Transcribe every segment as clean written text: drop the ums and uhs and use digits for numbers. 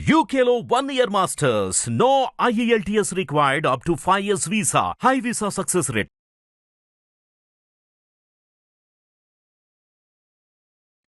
UKLO 1 year masters. No IELTS required up to 5 years visa. High visa success rate.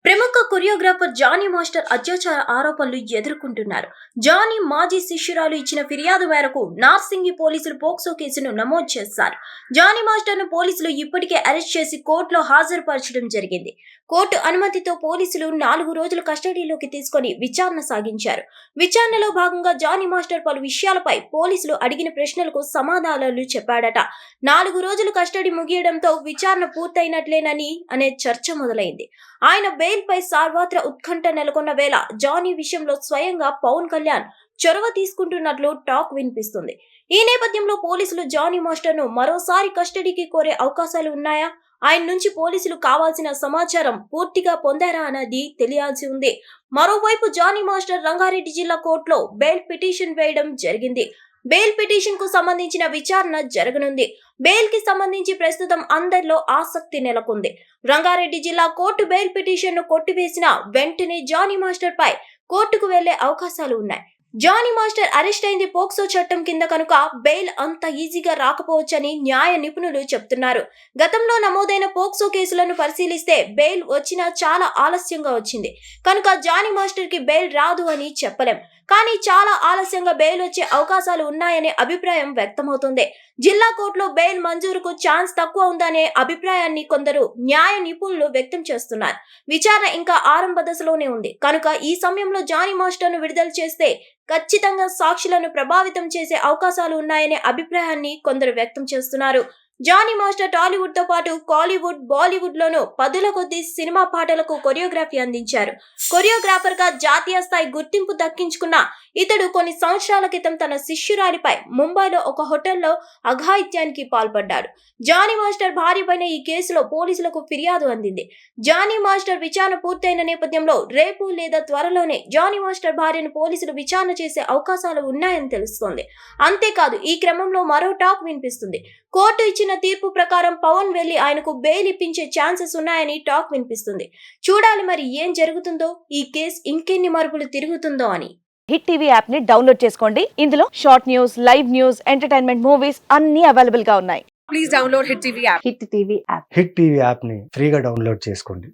ప్రముఖ choreographer Johnny master అత్యాచార ఆరోపణలు ఎదుర్కొంటున్నారు. Johnny మాజీ శిష్యురాలు ఇచ్చిన ఫిర్యాదు మేరకు నార్సింగి పోలీసులు పోక్సో కేసును నమోదు చేశారు. జానీ మాస్టర్ ను పోలీసులు ఇప్పటికే అరెస్ట్ చేసి కోర్టులో హాజరుపరచడం జరిగింది. కోర్టు అనుమతితో పోలీసులు 4 రోజులు కస్టడీలోకి తీసుకొని విచారణ సాగించారు. విచారణలో భాగంగా జానీ మాస్టర్ పలు విషయాలపై పోలీసులు అడిగిన ప్రశ్నలకు సమాధానాలు చెప్పాడట. 4 రోజులు కస్టడీ ముగియడంతో విచారణ పూర్తయినట్లేనని అనే చర్చ మొదలైంది. ఆయన బెయిల్ పై సర్వత్రా ఉత్కంఠ నెలకొన్న వేళ జానీ విషయంలో స్వయంగా పవన్ కళ్యాణ్ చొరవ తీసుకుంటున్నట్లు టాక్ వినిపిస్తుంది. ఈ నేపథ్యంలో పోలీసులు జానీ మాస్టర్ ను మరోసారి కస్టడీకి కోరే అవకాశాలు ఉన్నాయా? ఆయన నుంచి పోలీసులు కావాల్సిన సమాచారం పూర్తిగా పొందారా అన్నది తెలియాల్సి ఉంది. మరోవైపు జానీ మాస్టర్ రంగారెడ్డి జిల్లా కోర్టులో బెయిల్ పిటిషన్ వేయడం జరిగింది. బెయిల్ పిటిషన్ కు సంబంధించిన విచారణ జరగనుంది. బెయిల్ కి సంబంధించి ప్రస్తుతం అందరిలో ఆసక్తి నెలకొంది. రంగారెడ్డి జిల్లా కోర్టు బెయిల్ పిటిషన్ ను కొట్టివేసిన వెంటనే జానీ మాస్టర్ పై కోర్టుకు వెళ్లే అవకాశాలు ఉన్నాయి. జానీ మాస్టర్ అరెస్ట్ అయింది పోక్సో చట్టం కింద కనుక బెయిల్ అంత ఈజీగా రాకపోవచ్చని న్యాయ నిపుణులు చెప్తున్నారు. గతంలో నమోదైన పోక్సో కేసులను పరిశీలిస్తే బెయిల్ వచ్చినా చాలా ఆలస్యంగా వచ్చింది కనుక జానీ మాస్టర్ కి బెయిల్ రాదు అని చెప్పలేం. కానీ చాలా ఆలస్యంగా బెయిల్ వచ్చే అవకాశాలు ఉన్నాయనే అభిప్రాయం వ్యక్తమవుతుంది. జిల్లా కోర్టులో బెయిల్ మంజూరుకు ఛాన్స్ తక్కువ ఉందనే అభిప్రాయాన్ని కొందరు న్యాయ నిపుణులు వ్యక్తం చేస్తున్నారు. విచారణ ఇంకా ఆరంభ దశలోనే ఉంది కనుక ఈ సమయంలో జానీ మాస్టర్ ను విడుదల చేస్తే ఖచ్చితంగా సాక్షులను ప్రభావితం చేసే అవకాశాలు ఉన్నాయనే అభిప్రాయాన్ని కొందరు వ్యక్తం చేస్తున్నారు. జానీ మాస్టర్ టాలీవుడ్ తో పాటు కాలీవుడ్, బాలీవుడ్ లోనూ పదుల కొద్ది సినిమా పాటలకు కొరియోగ్రఫీ అందించారు. కొరియోగ్రాఫర్ గా జాతీయ స్థాయి గుర్తింపు దక్కించుకున్న ఇతడు కొన్ని సంవత్సరాల క్రితం తన శిష్యురాలిపై ముంబైలో ఒక హోటల్లో అఘాయిత్యానికి పాల్పడ్డాడు. జానీ మాస్టర్ భార్యపైన ఈ కేసులో పోలీసులకు ఫిర్యాదు అందింది. జానీ మాస్టర్ విచారణ పూర్తయిన నేపథ్యంలో రేపు లేదా త్వరలోనే జానీ మాస్టర్ భార్యను పోలీసులు విచారణ చేసే అవకాశాలు ఉన్నాయని తెలుస్తోంది. అంతేకాదు ఈ క్రమంలో మరో టాక్ వినిపిస్తుంది. కోర్టు ఇచ్చిన తీర్పు ప్రకారం పవన్ వెళ్లి ఆయనకు బెయిల్ ఇప్పించే ఛాన్సెస్ ఉన్నాయని టాక్ వినిపిస్తుంది. చూడాలి మరి ఏం జరుగుతుందో, ఈ కేసు ఇంకెన్ని మలుపులు తిరుగుతుందో అని. హిట్ టీవీ యాప్ ని డౌన్లోడ్ చేసుకోండి. ఇందులో short news, live news, entertainment movies అన్ని అవైలబుల్ గా ఉన్నాయి. Please download Hit TV app. Hit TV app. Hit TV యాప్ని ఫ్రీగా డౌన్లోడ్ చేసుకోండి.